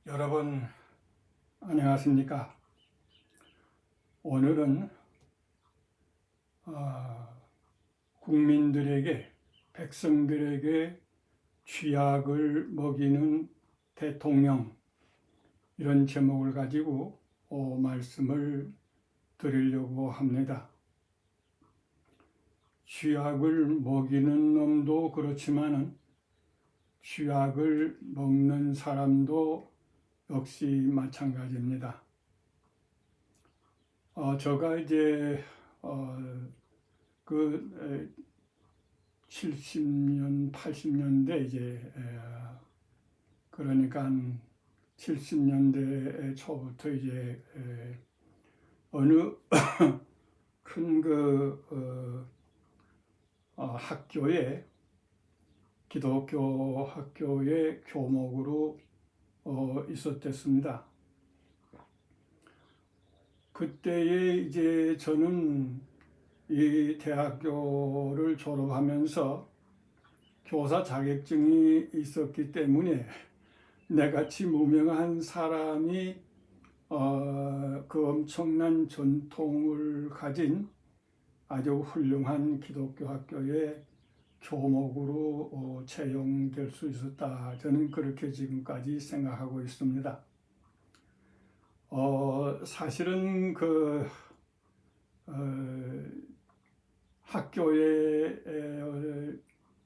여러분 안녕하십니까? 오늘은 국민들에게 백성들에게 쥐약을 먹이는 대통령 이런 제목을 가지고 말씀을 드리려고 합니다. 쥐약을 먹이는 놈도 그렇지만은 쥐약을 먹는 사람도 역시 마찬가지입니다. 제가 이제 그 70년, 80년대 이제 그러니까 한 70년대 초부터 이제 어느 큰 학교에 기독교 학교의 교목으로 있었댔습니다. 그때에 이제 저는 이 대학교를 졸업하면서 교사 자격증이 있었기 때문에 내같이 무명한 사람이 그 엄청난 전통을 가진 아주 훌륭한 기독교 학교의 교목으로 채용될 수 있었다. 저는 그렇게 지금까지 생각하고 있습니다. 사실은 학교에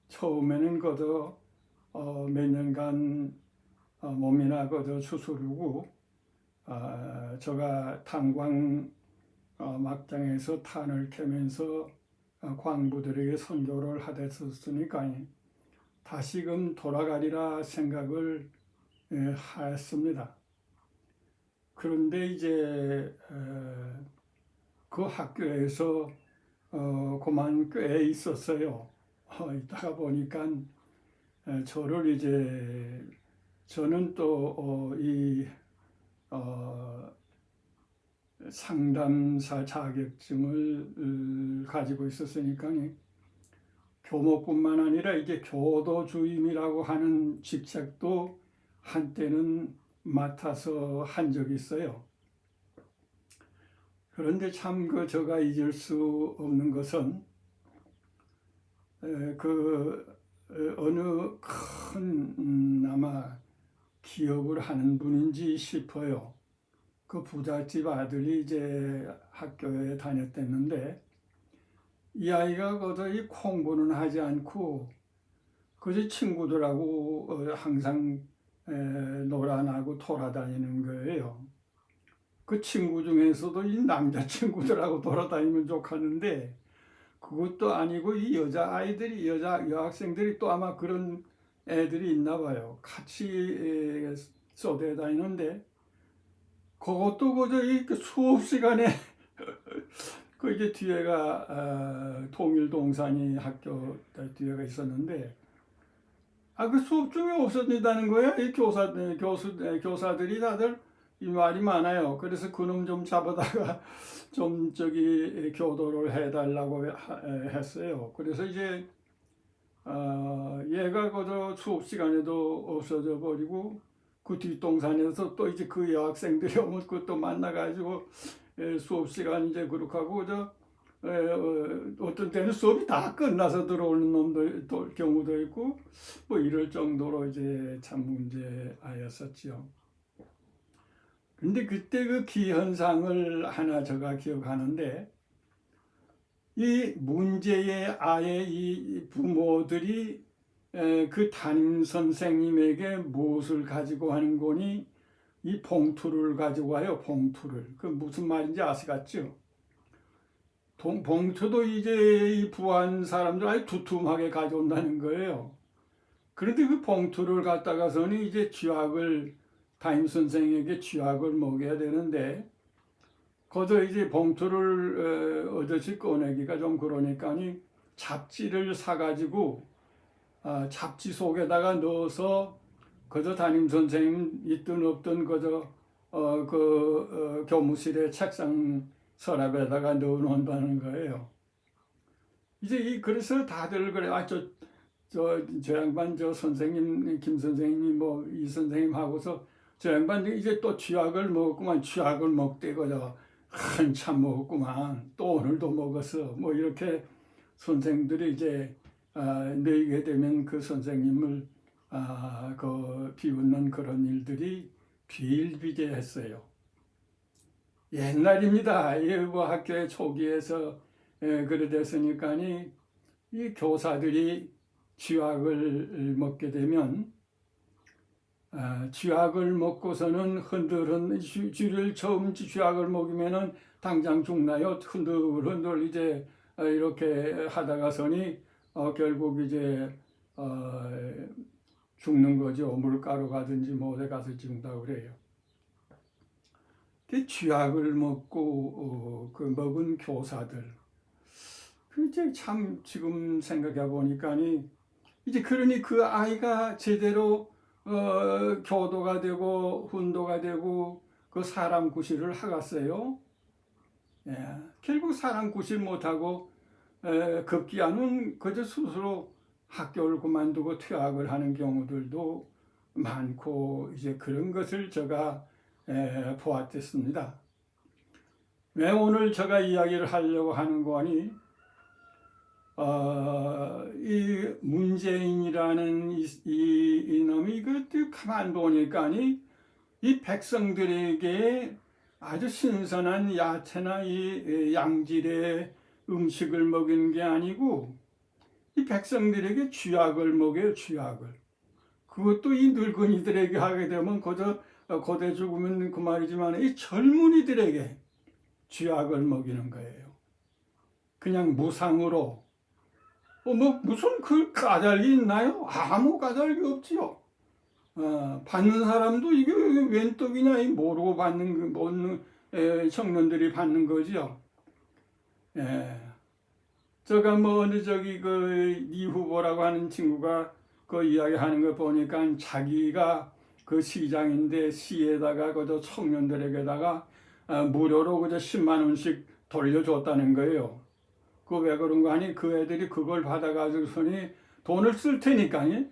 처음에는 그저 몇 년간 몸이나 그저 추스르고 제가 탄광 막장에서 탄을 캐면서 광부들에게 선교를 하댔었으니까 다시금 돌아가리라 생각을 하였습니다. 그런데 이제 그 학교에서 그만 꽤 있었어요. 있다가 보니까 저를 이제 저는 또 이 상담사 자격증을 가지고 있었으니까 교목뿐만 아니라 이제 교도 주임이라고 하는 직책도 한때는 맡아서 한 적이 있어요. 그런데 참 제가 잊을 수 없는 것은 어느 큰 아마 기업을 하는 분인지 싶어요. 그 부잣집 아들이 이제 학교에 다녔댔는데 이 아이가 거의 공부는 하지 않고 그저 친구들하고 항상 놀아나고 돌아다니는 거예요. 그 친구 중에서도 이 남자친구들하고 돌아다니면 좋겠는데 그것도 아니고 이 여학생들이 또 아마 그런 애들이 있나 봐요. 같이 쏘대 다니는데 그것도 그저 이 수업 시간에 그 이제 뒤에가 통일동산이 학교 뒤에가 있었는데 그 수업 중에 없어진다는 거야. 이 교사들이 다들 이 말이 많아요. 그래서 그놈 좀 잡아다가 좀 교도를 해달라고 했어요. 그래서 이제 얘가 그저 수업 시간에도 없어져 버리고 그 뒷동산에서 또 이제 그 여학생들이 오면 그것도 만나가지고 수업 시간 이제 그렇게 하고 어떤 때는 수업이 다 끝나서 들어오는 경우도 있고 뭐 이럴 정도로 이제 참 문제아였었죠. 근데 그때 그 기현상을 하나 제가 기억하는데 이 문제의 아예 이 부모들이 그 담임 선생님에게 무엇을 가지고 하는 거니 이 봉투를 가지고 와요. 봉투를. 그 무슨 말인지 아시겠죠? 봉투도 이제 이 부한 사람들 아주 두툼하게 가져온다는 거예요. 그런데 그 봉투를 갖다가서는 이제 담임 선생에게 쥐약을 먹여야 되는데 거기서 이제 봉투를 얻어지 꺼내기가 좀 그러니까니 잡지를 사가지고 잡지 속에다가 넣어서 그저 담임 선생님 있든 없든 교무실의 책상 서랍에다가 넣어놓는다는 거예요. 이제 그래서 다들 그래 저 양반 저 선생님 김 선생님 뭐 이 선생님 하고서 저 양반이 이제 또 쥐약을 먹었구만. 쥐약을 먹대거려 한참 먹었구만. 또 오늘도 먹었어. 뭐 이렇게 선생들이 이제 뇌게 되면 그 선생님을 그 비웃는 그런 일들이 비일비재했어요. 옛날입니다. 뭐 학교의 초기에서 그래 됐으니까니 이 교사들이 쥐약을 먹게 되면 쥐약을 먹고서는 흔들흔들 쥐를 처음 쥐약을 먹이면은 당장 죽나요? 흔들흔들 이제 이렇게 하다가서니 결국 이제 죽는 거죠. 물가로 가든지 뭐 어디 가서 죽는다고 그래요. 그 쥐약을 먹고 그 먹은 교사들 그 이제 참 지금 생각해 보니까니 이제 그러니 그 아이가 제대로 교도가 되고 훈도가 되고 그 사람 구실을 하겠어요. 예, 결국 사람 구실 못하고 급기야는 그저 스스로 학교를 그만두고 퇴학을 하는 경우들도 많고 이제 그런 것을 제가 보았겠습니다. 왜 오늘 제가 이야기를 하려고 하는 거니? 이 문재인이라는 이놈이 그 가만 보니까니 이 백성들에게 아주 신선한 야채나 이 양질의 음식을 먹이는 게 아니고 이 백성들에게 쥐약을 먹여요. 쥐약을. 그것도 이 늙은이들에게 하게 되면 그저 고대 죽으면 그 말이지만 이 젊은이들에게 쥐약을 먹이는 거예요. 그냥 무상으로. 뭐 무슨 그 까닭이 있나요? 아무 까닭이 없지요. 받는 사람도 이게 웬 떡이냐 모르고 받는 청년들이 받는 거지요. 예. 제가 뭐 어느 저기 그 이 후보라고 하는 친구가 그 이야기하는 거 보니까 자기가 그 시장인데 시에다가 그저 청년들에게다가 무료로 그저 10만 원씩 돌려줬다는 거예요. 그 왜 그런 거 아니? 그 애들이 그걸 받아가지고서니 돈을 쓸 테니까니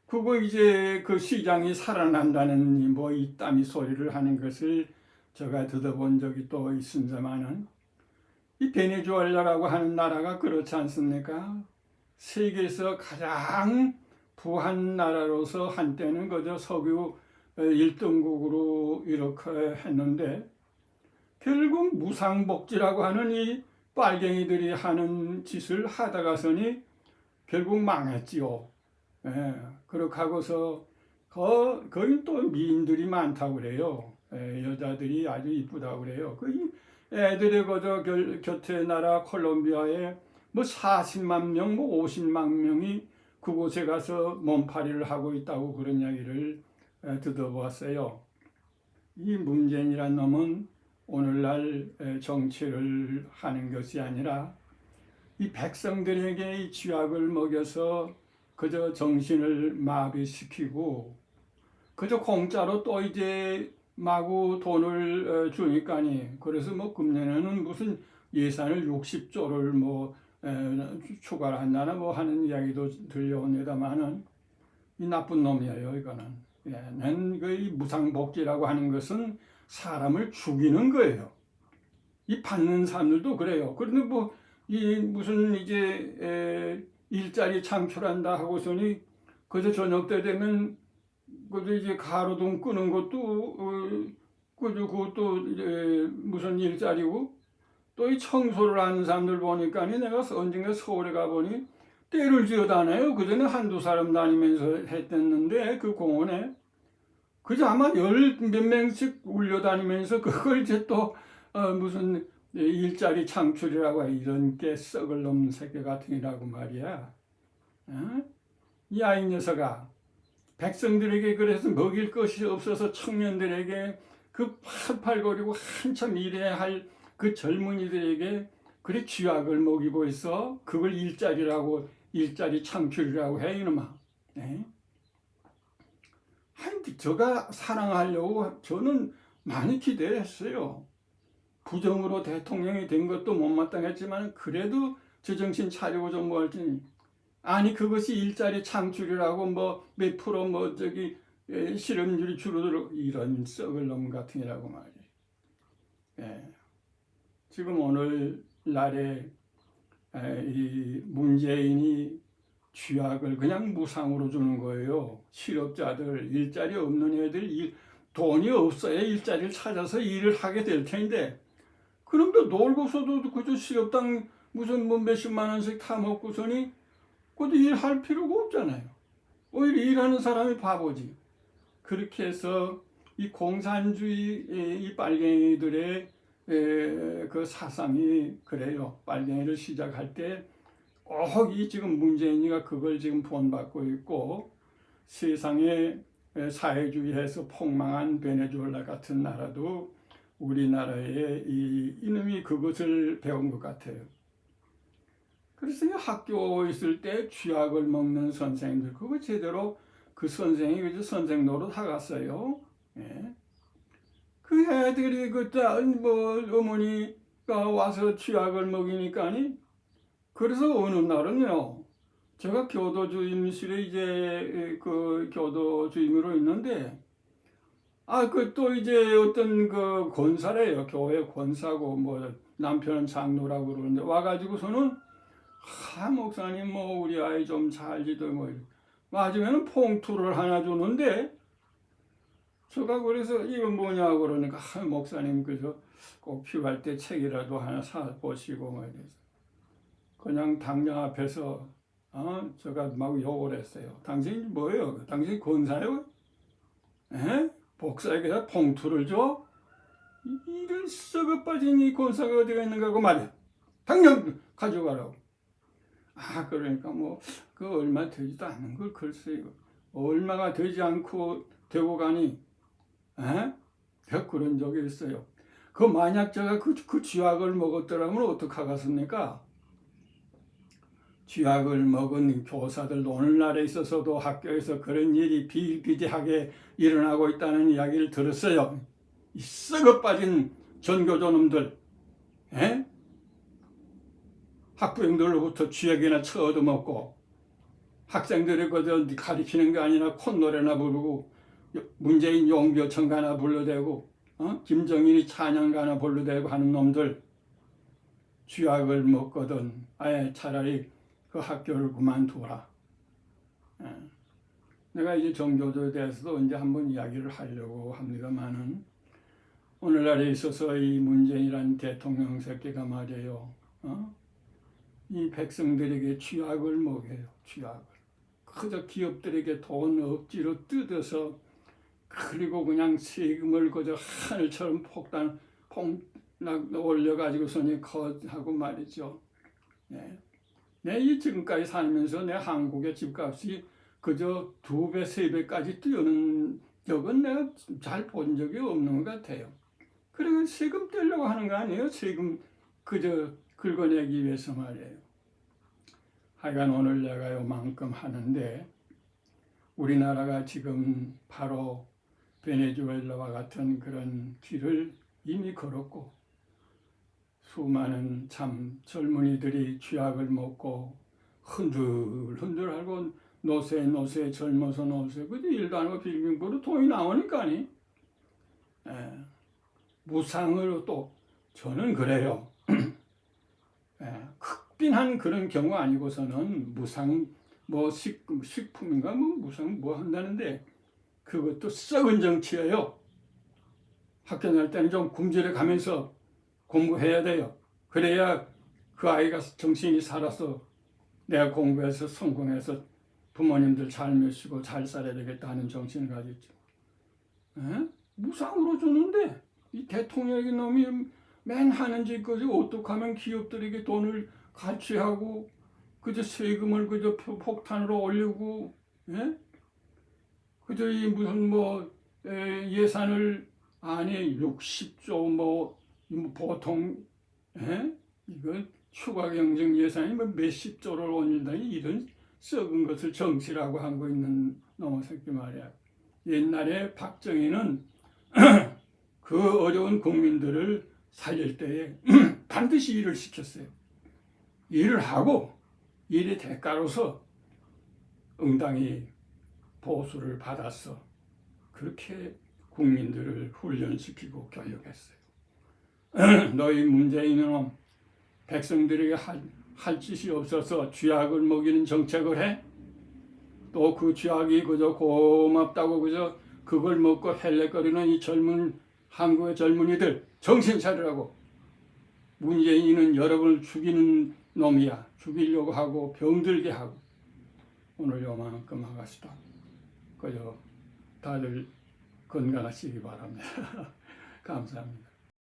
그거 이제 그 시장이 살아난다는 뭐 이따미 소리를 하는 것을 제가 들어본 적이 또 있습니다만은 이 베네수엘라라고 하는 나라가 그렇지 않습니까? 세계에서 가장 부한 나라로서 한때는 그저 석유 1등국으로 이렇게 했는데 결국 무상복지라고 하는 이 빨갱이들이 하는 짓을 하다가서니 결국 망했지요. 예, 그렇게 하고서 거기 또 미인들이 많다고 그래요. 여자들이 아주 이쁘다고 그래요. 그 애들의 그저 곁에 나라 콜롬비아에 뭐 40만 명, 뭐 50만 명이 그곳에 가서 몸팔이를 하고 있다고 그런 이야기를 듣어보았어요. 이 문재인이란 놈은 오늘날 정치를 하는 것이 아니라 이 백성들에게 이 쥐약을 먹여서 그저 정신을 마비시키고 그저 공짜로 또 이제 마구 돈을 주니까니 그래서 뭐 금년에는 무슨 예산을 60조를 뭐 추가를 한다나 뭐 하는 이야기도 들려옵니다만은 이 나쁜 놈이에요 이거는. 난 그 무상복지라고 하는 것은 사람을 죽이는 거예요. 이 받는 사람들도 그래요. 그런데 뭐 이 무슨 이제 일자리 창출한다 하고서니 그저 저녁 때 되면 그저 이제 가로등 끄는 것도 그것도 이제 무슨 일자리고 또 이 청소를 하는 사람들 보니까 내가 언젠가 서울에 가보니 때를 지어다녀요. 그전에 한두 사람 다니면서 했댔는데 그 공원에 그저 아마 열 몇 명씩 울려다니면서 그걸 이제 또 무슨 일자리 창출이라고 해. 이런 게 썩을 놈 새끼 같으니라고 말이야. 이 아이 녀석아 백성들에게 그래서 먹일 것이 없어서 청년들에게 그 팔팔거리고 한참 일해야 할 그 젊은이들에게 그래 쥐약을 먹이고 있어. 그걸 일자리 창출이라고 해 이놈아. 제가 사랑하려고 저는 많이 기대했어요. 부정으로 대통령이 된 것도 못마땅했지만 그래도 제정신 차리고 좀 뭐 할지. 아니 그것이 일자리 창출이라고 뭐 몇 프로 뭐 저기 실업률이 줄어들고 이런 썩을 놈 같으니라고 말이에요. 예. 지금 오늘날에 이 문재인이 쥐약을 그냥 무상으로 주는 거예요. 실업자들, 일자리 없는 애들, 돈이 없어야 일자리를 찾아서 일을 하게 될 텐데, 그럼도 놀고서도 그저 실업당 무슨 뭐 몇십만 원씩 타먹고서니 그것도 일할 필요가 없잖아요. 오히려 일하는 사람이 바보지. 그렇게 해서 이 공산주의 이 빨갱이들의 그 사상이 그래요. 빨갱이를 시작할 때 꼭 이 지금 문재인이가 그걸 지금 본받고 있고, 세상에 사회주의에서 폭망한 베네수엘라 같은 나라도 우리나라의 이놈이 그것을 배운 것 같아요. 그래서 학교 있을 때 쥐약을 먹는 선생님들, 그거 제대로 그 선생이 그저 선생 노릇 하갔어요. 예. 그 애들이 뭐 어머니가 와서 쥐약을 먹이니까니, 그래서 어느 날은요, 제가 교도주임실에 이제 그 교도주임으로 있는데, 그 또 이제 어떤 그 권사래요. 교회 권사고 뭐 남편은 장로라고 그러는데 와가지고서는 목사님 뭐 우리 아이 좀 잘 지도 뭐 맞으면은 봉투를 하나 주는데, 제가 그래서 이거 뭐냐고 그러니까 목사님 그저 꼭 필요할 때 책이라도 하나 사 보시고 뭐 이래서 그냥 당장 앞에서 제가 막 욕을 했어요. 당신 뭐예요? 당신 권사예요? 에? 복사에게 봉투를 줘? 이런 썩어 빠진 이 권사가 어디가 있는가 고 말이야. 당장 가져가라고. 그러니까 뭐 그 얼마 되지도 않는 걸 글쎄요. 얼마가 되지 않고 되고 가니, 제가 그런 적이 있어요. 그 만약 제가 그 쥐약을 먹었더라면 어떡하겠습니까? 쥐약을 먹은 교사들도 오늘날에 있어서도 학교에서 그런 일이 비일비재하게 일어나고 있다는 이야기를 들었어요. 이 썩어 빠진 전교조 놈들, 학부형들로부터 쥐약이나 쳐 얻어먹고, 학생들이 그저 가르치는 게 아니라 콧노래나 부르고, 문재인 용비어천가나 불러대고, 김정일이 찬양가나 불러대고 하는 놈들, 쥐약을 먹거든 차라리 그 학교를 그만두라. 내가 이제 정교조에 대해서도 이제 한번 이야기를 하려고 합니다만은, 오늘날에 있어서 이 문재인이라는 대통령 새끼가 말이에요. 이 백성들에게 쥐약을 먹여요. 쥐약을. 그저 기업들에게 돈 억지로 뜯어서, 그리고 그냥 세금을 그저 하늘처럼 폭락 올려가지고서니 하고 말이죠. 내 이 지금까지 살면서 내 한국의 집값이 그저 2배, 3배까지 뛰는 적은 내가 잘 본 적이 없는 것 같아요. 그리고 세금 떼려고 하는 거 아니에요? 세금 그저 긁어내기 위해서 말이에요. 하여간 오늘 내가 요만큼 하는데, 우리나라가 지금 바로 베네수엘라와 같은 그런 길을 이미 걸었고, 수많은 참 젊은이들이 쥐약을 먹고 흔들흔들하고 노세 젊어서 노세, 그저 일도 안 하고 빌빙보로 돈이 나오니까니, 무상으로 또 저는 그래요. 흑빈한 그런 경우 아니고서는 무상 뭐 식품인가 뭐 무상 뭐 한다는데, 그것도 썩은 정치예요. 학교 다닐 때는 좀 굶주려 가면서 공부해야 돼요. 그래야 그 아이가 정신이 살아서 내가 공부해서 성공해서 부모님들 잘 모시고 잘 살아야 되겠다 하는 정신을 가졌죠. 무상으로 주는데 이 대통령이 놈이 맨 하는 짓까지 어떻게 하면 기업들에게 돈을 갈취하고 그저 세금을 그저 폭탄으로 올리고, 그저 이 무슨 뭐 예산을 안에 60조 뭐 보통 이건 추가 경정 예산이 뭐 몇십 조를 올린다니, 이런 썩은 것을 정치라고 하고 있는 놈의 새끼 말이야. 옛날에 박정희는 그 어려운 국민들을 살릴 때에 반드시 일을 시켰어요. 일을 하고 일의 대가로서 응당히 보수를 받았어. 그렇게 국민들을 훈련시키고 교육했어요. 너희 문재인은 놈, 백성들에게 할 짓이 없어서 쥐약을 먹이는 정책을 해? 또 그 쥐약이 그저 고맙다고 그저 그걸 먹고 헬레거리는 이 한국의 젊은이들 정신 차리라고. 문재인은 여러분을 죽이는 놈이야. 죽이려고 하고 병들게 하고. 오늘 요만큼 하겠습니다. 그저 다들 건강하시기 바랍니다. 감사합니다.